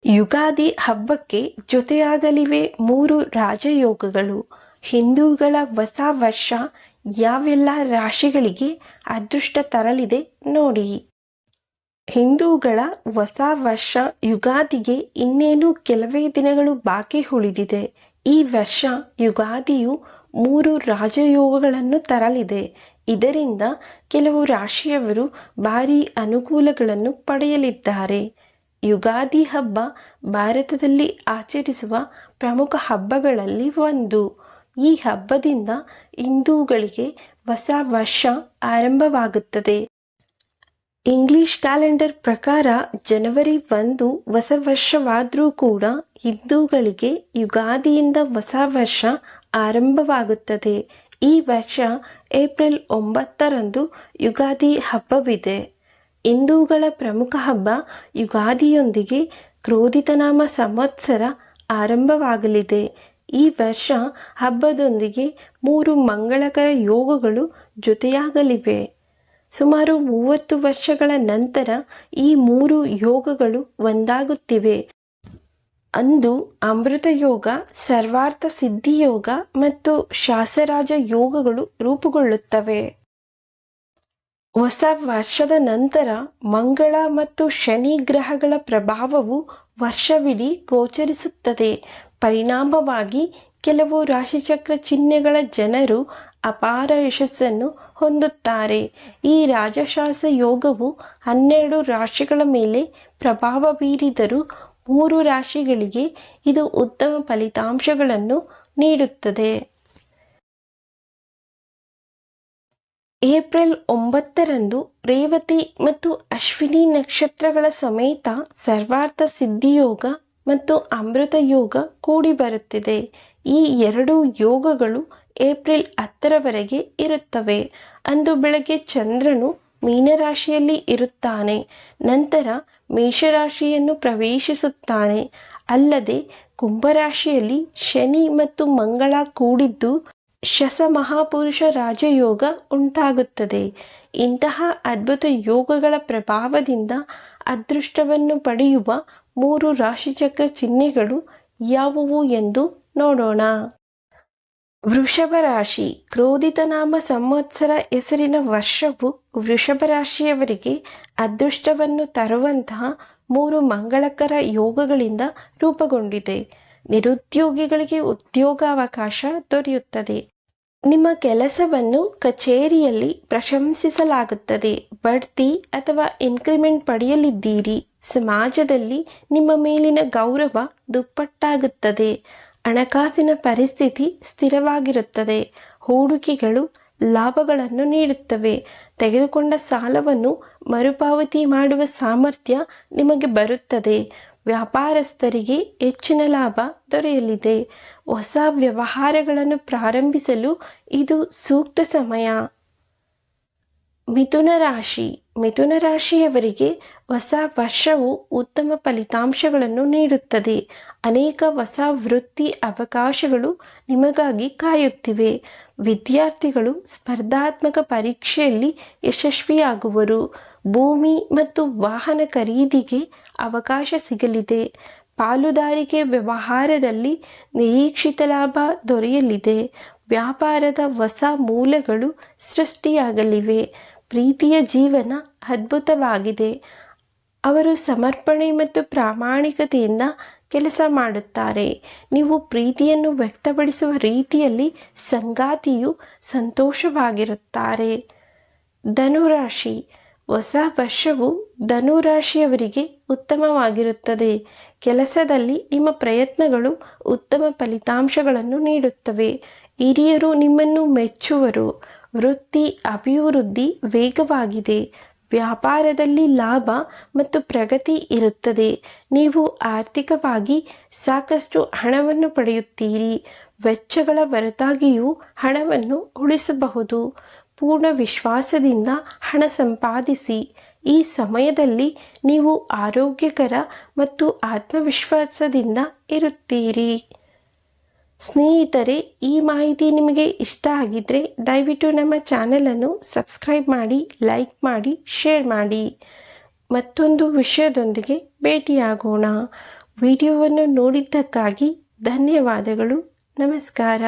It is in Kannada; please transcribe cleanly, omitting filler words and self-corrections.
ಯುಗಾದಿ ಹಬ್ಬಕ್ಕೆ ಜೊತೆಯಾಗಲಿವೆ 3 ರಾಜಯೋಗಗಳು. ಹಿಂದೂಗಳ ಹೊಸ ವರ್ಷ ಯಾವೆಲ್ಲ ರಾಶಿಗಳಿಗೆ ಅದೃಷ್ಟ ತರಲಿದೆ ನೋಡಿ. ಹಿಂದೂಗಳ ಹೊಸ ವರ್ಷ ಯುಗಾದಿಗೆ ಇನ್ನೇನು ಕೆಲವೇ ದಿನಗಳು ಬಾಕಿ ಉಳಿದಿದೆ. ಈ ವರ್ಷ ಯುಗಾದಿಯು 3 ರಾಜಯೋಗಗಳನ್ನು ತರಲಿದೆ. ಇದರಿಂದ ಕೆಲವು ರಾಶಿಯವರು ಭಾರೀ ಅನುಕೂಲಗಳನ್ನು ಪಡೆಯಲಿದ್ದಾರೆ. ಯುಗಾದಿ ಹಬ್ಬ ಭಾರತದಲ್ಲಿ ಆಚರಿಸುವ ಪ್ರಮುಖ ಹಬ್ಬಗಳಲ್ಲಿ ಒಂದು. ಈ ಹಬ್ಬದಿಂದ ಹಿಂದೂಗಳಿಗೆ ಹೊಸ ವರ್ಷ ಆರಂಭವಾಗುತ್ತದೆ. ಇಂಗ್ಲಿಷ್ ಕ್ಯಾಲೆಂಡರ್ ಪ್ರಕಾರ ಜನವರಿ 1 ಹೊಸ ವರ್ಷವಾದರೂ ಕೂಡ ಹಿಂದೂಗಳಿಗೆ ಯುಗಾದಿಯಿಂದ ಹೊಸ ವರ್ಷ ಆರಂಭವಾಗುತ್ತದೆ. ಈ ವರ್ಷ ಏಪ್ರಿಲ್ 9ರಂದು ಯುಗಾದಿ ಹಬ್ಬವಿದೆ. ಹಿಂದೂಗಳ ಪ್ರಮುಖ ಹಬ್ಬ ಯುಗಾದಿಯೊಂದಿಗೆ ಕ್ರೋಧಿತನಾಮ ಸಂವತ್ಸರ ಆರಂಭವಾಗಲಿದೆ. ಈ ವರ್ಷ ಹಬ್ಬದೊಂದಿಗೆ 3 ಮಂಗಳಕರ ಯೋಗಗಳು ಜೊತೆಯಾಗಲಿವೆ. ಸುಮಾರು 30 ವರ್ಷಗಳ ನಂತರ ಈ 3 ಯೋಗಗಳು ಒಂದಾಗುತ್ತಿವೆ. ಅಂದು ಅಮೃತ ಯೋಗ, ಸರ್ವಾರ್ಥ ಸಿದ್ಧಿಯೋಗ ಮತ್ತು ಶಾಸರಾಜ ಯೋಗಗಳು ರೂಪುಗೊಳ್ಳುತ್ತವೆ. ಹೊಸ ವರ್ಷದ ನಂತರ ಮಂಗಳ ಮತ್ತು ಶನಿ ಗ್ರಹಗಳ ಪ್ರಭಾವವು ವರ್ಷವಿಡೀ ಗೋಚರಿಸುತ್ತದೆ. ಪರಿಣಾಮವಾಗಿ ಕೆಲವು ರಾಶಿಚಕ್ರ ಚಿಹ್ನೆಗಳ ಜನರು ಅಪಾರ ಯಶಸ್ಸನ್ನು ಹೊಂದುತ್ತಾರೆ. ಈ ರಾಜಶಾಸ ಯೋಗವು 12 ರಾಶಿಗಳ ಮೇಲೆ ಪ್ರಭಾವ ಬೀರಿದರೂ 3 ರಾಶಿಗಳಿಗೆ ಇದು ಉತ್ತಮ ಫಲಿತಾಂಶಗಳನ್ನು ನೀಡುತ್ತದೆ. ಏಪ್ರಿಲ್ 9ರಂದು ರೇವತಿ ಮತ್ತು ಅಶ್ವಿನಿ ನಕ್ಷತ್ರಗಳ ಸಮೇತ ಸರ್ವಾರ್ಥ ಸಿದ್ಧಿಯೋಗ ಮತ್ತು ಅಮೃತ ಯೋಗ ಕೂಡಿ ಬರುತ್ತಿದೆ. ಈ 2 ಯೋಗಗಳು ಏಪ್ರಿಲ್ 10ರವರೆಗೆ ಇರುತ್ತವೆ. ಅಂದು ಬೆಳಗ್ಗೆ ಚಂದ್ರನು ಮೀನರಾಶಿಯಲ್ಲಿ ಇರುತ್ತಾನೆ, ನಂತರ ಮೇಷರಾಶಿಯನ್ನು ಪ್ರವೇಶಿಸುತ್ತಾನೆ. ಅಲ್ಲದೆ ಕುಂಭರಾಶಿಯಲ್ಲಿ ಶನಿ ಮತ್ತು ಮಂಗಳ ಕೂಡಿದ್ದು ಶಸ ಮಹಾಪುರುಷ ರಾಜಯೋಗ ಉಂಟಾಗುತ್ತದೆ. ಇಂತಹ ಅದ್ಭುತ ಯೋಗಗಳ ಪ್ರಭಾವದಿಂದ ಅದೃಷ್ಟವನ್ನು ಪಡೆಯುವ 3 ರಾಶಿಚಕ್ರ ಚಿಹ್ನೆಗಳು ಯಾವುವು ಎಂದು ನೋಡೋಣ. ವೃಷಭ ರಾಶಿ. ಕ್ರೋಧಿತನಾಮ ಸಂವತ್ಸರ ಹೆಸರಿನ ವರ್ಷವು ವೃಷಭ ರಾಶಿಯವರಿಗೆ ಅದೃಷ್ಟವನ್ನು ತರುವಂತಹ 3 ಮಂಗಳಕರ ಯೋಗಗಳಿಂದ ರೂಪುಗೊಂಡಿದೆ. ನಿರುದ್ಯೋಗಿಗಳಿಗೆ ಉದ್ಯೋಗಾವಕಾಶ ದೊರೆಯುತ್ತದೆ. ನಿಮ್ಮ ಕೆಲಸವನ್ನು ಕಚೇರಿಯಲ್ಲಿ ಪ್ರಶಂಸಿಸಲಾಗುತ್ತದೆ. ಬಡ್ತಿ ಅಥವಾ ಇನ್ಕ್ರಿಮೆಂಟ್ ಪಡೆಯಲಿದ್ದೀರಿ. ಸಮಾಜದಲ್ಲಿ ನಿಮ್ಮ ಮೇಲಿನ ಗೌರವ ದುಪ್ಪಟ್ಟಾಗುತ್ತದೆ. ಹಣಕಾಸಿನ ಪರಿಸ್ಥಿತಿ ಸ್ಥಿರವಾಗಿರುತ್ತದೆ. ಹೂಡಿಕೆಗಳು ಲಾಭಗಳನ್ನು ನೀಡುತ್ತವೆ. ತೆಗೆದುಕೊಂಡ ಸಾಲವನ್ನು ಮರುಪಾವತಿ ಮಾಡುವ ಸಾಮರ್ಥ್ಯ ನಿಮಗೆ ಬರುತ್ತದೆ. ವ್ಯಾಪಾರಸ್ಥರಿಗೆ ಹೆಚ್ಚಿನ ಲಾಭ ದೊರೆಯಲಿದೆ. ಹೊಸ ವ್ಯವಹಾರಗಳನ್ನು ಪ್ರಾರಂಭಿಸಲು ಇದು ಸೂಕ್ತ ಸಮಯ. ಮಿಥುನ ರಾಶಿ. ಮಿಥುನ ರಾಶಿಯವರಿಗೆ ಹೊಸ ವರ್ಷವು ಉತ್ತಮ ಫಲಿತಾಂಶಗಳನ್ನು ನೀಡುತ್ತದೆ. ಅನೇಕ ಹೊಸ ವೃತ್ತಿ ಅವಕಾಶಗಳು ನಿಮಗಾಗಿ ಕಾಯುತ್ತಿವೆ. ವಿದ್ಯಾರ್ಥಿಗಳು ಸ್ಪರ್ಧಾತ್ಮಕ ಪರೀಕ್ಷೆಯಲ್ಲಿ ಯಶಸ್ವಿಯಾಗುವರು. ಭೂಮಿ ಮತ್ತು ವಾಹನ ಖರೀದಿಗೆ ಅವಕಾಶ ಸಿಗಲಿದೆ. ಪಾಲುದಾರಿಕೆ ವ್ಯವಹಾರದಲ್ಲಿ ನಿರೀಕ್ಷಿತ ಲಾಭ ದೊರೆಯಲಿದೆ. ವ್ಯಾಪಾರದ ಹೊಸ ಮೂಲಗಳು ಸೃಷ್ಟಿಯಾಗಲಿವೆ. ಪ್ರೀತಿಯ ಜೀವನ ಅದ್ಭುತವಾಗಿದೆ. ಅವರು ಸಮರ್ಪಣೆ ಮತ್ತು ಪ್ರಾಮಾಣಿಕತೆಯಿಂದ ಕೆಲಸ ಮಾಡುತ್ತಾರೆ. ನೀವು ಪ್ರೀತಿಯನ್ನು ವ್ಯಕ್ತಪಡಿಸುವ ರೀತಿಯಲ್ಲಿ ಸಂಗಾತಿಯು ಸಂತೋಷವಾಗಿರುತ್ತಾರೆ. ಧನುರಾಶಿ. ಹೊಸ ವರ್ಷವು ಧನುರಾಶಿಯವರಿಗೆ ಉತ್ತಮವಾಗಿರುತ್ತದೆ. ಕೆಲಸದಲ್ಲಿ ನಿಮ್ಮ ಪ್ರಯತ್ನಗಳು ಉತ್ತಮ ಫಲಿತಾಂಶಗಳನ್ನು ನೀಡುತ್ತವೆ. ಹಿರಿಯರು ನಿಮ್ಮನ್ನು ಮೆಚ್ಚುವರು. ವೃತ್ತಿ ಅಭಿವೃದ್ಧಿ ವೇಗವಾಗಿದೆ. ವ್ಯಾಪಾರದಲ್ಲಿ ಲಾಭ ಮತ್ತು ಪ್ರಗತಿ ಇರುತ್ತದೆ. ನೀವು ಆರ್ಥಿಕವಾಗಿ ಸಾಕಷ್ಟು ಹಣವನ್ನು ಪಡೆಯುತ್ತೀರಿ. ವೆಚ್ಚಗಳ ಹೊರತಾಗಿಯೂ ಹಣವನ್ನು ಉಳಿಸಬಹುದು. ಪೂರ್ಣ ವಿಶ್ವಾಸದಿಂದ ಹಣ ಸಂಪಾದಿಸಿ. ಈ ಸಮಯದಲ್ಲಿ ನೀವು ಆರೋಗ್ಯಕರ ಮತ್ತು ಆತ್ಮವಿಶ್ವಾಸದಿಂದ ಇರುತ್ತೀರಿ. ಸ್ನೇಹಿತರೆ, ಈ ಮಾಹಿತಿ ನಿಮಗೆ ಇಷ್ಟ ಆಗಿದ್ದರೆ ದಯವಿಟ್ಟು ನಮ್ಮ ಚಾನಲನ್ನು ಸಬ್ಸ್ಕ್ರೈಬ್ ಮಾಡಿ, ಲೈಕ್ ಮಾಡಿ, ಶೇರ್ ಮಾಡಿ. ಮತ್ತೊಂದು ವಿಷಯದೊಂದಿಗೆ ಭೇಟಿಯಾಗೋಣ. ವಿಡಿಯೋವನ್ನು ನೋಡಿದ್ದಕ್ಕಾಗಿ ಧನ್ಯವಾದಗಳು. ನಮಸ್ಕಾರ.